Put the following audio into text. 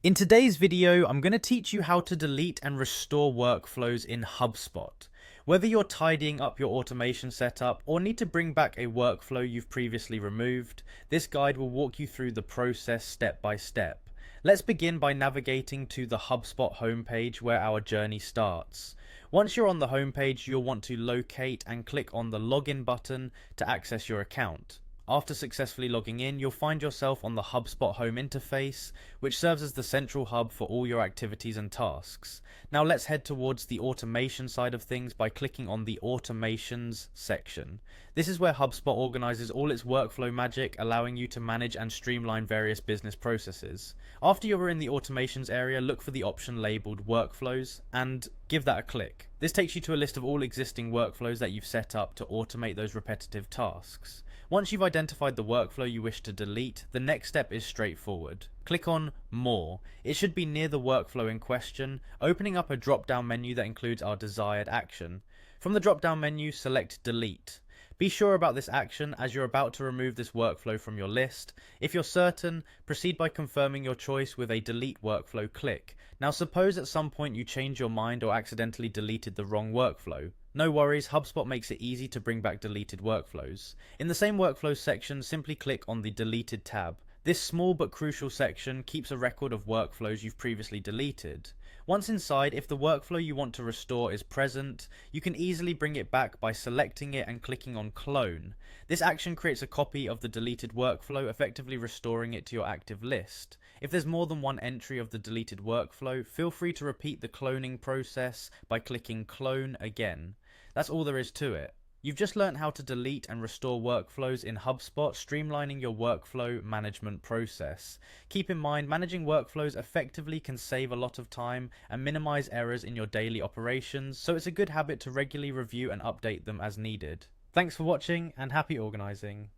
In today's video, I'm going to teach you how to delete and restore workflows in Hubspot. Whether you're tidying up your automation setup or need to bring back a workflow you've previously removed, this guide will walk you through the process step by step. Let's begin by navigating to the Hubspot homepage where our journey starts. Once you're on the homepage, you'll want to locate and click on the login button to access your account. After successfully logging in, you'll find yourself on the Hubspot home interface, which serves as the central hub for all your activities and tasks. Now let's head towards the automation side of things by clicking on the Automations section. This is where HubSpot organizes all its workflow magic, allowing you to manage and streamline various business processes. After you're in the Automations area, look for the option labeled Workflows and give that a click. This takes you to a list of all existing workflows that you've set up to automate those repetitive tasks. Once you've identified the workflow you wish to delete, the next step is straightforward. Click on More. It should be near the workflow in question, opening up a drop-down menu that includes our desired action. From the drop-down menu, select Delete. Be sure about this action as you're about to remove this workflow from your list. If you're certain, proceed by confirming your choice with a Delete Workflow click. Now suppose at some point you change your mind or accidentally deleted the wrong workflow. No worries, HubSpot makes it easy to bring back deleted workflows. In the same workflows section, simply click on the Deleted tab. This small but crucial section keeps a record of workflows you've previously deleted. Once inside, if the workflow you want to restore is present, you can easily bring it back by selecting it and clicking on Clone. This action creates a copy of the deleted workflow, effectively restoring it to your active list. If there's more than one entry of the deleted workflow, feel free to repeat the cloning process by clicking Clone again. That's all there is to it. You've just learned how to delete and restore workflows in HubSpot, streamlining your workflow management process. Keep in mind, managing workflows effectively can save a lot of time and minimize errors in your daily operations, so it's a good habit to regularly review and update them as needed. Thanks for watching and happy organizing.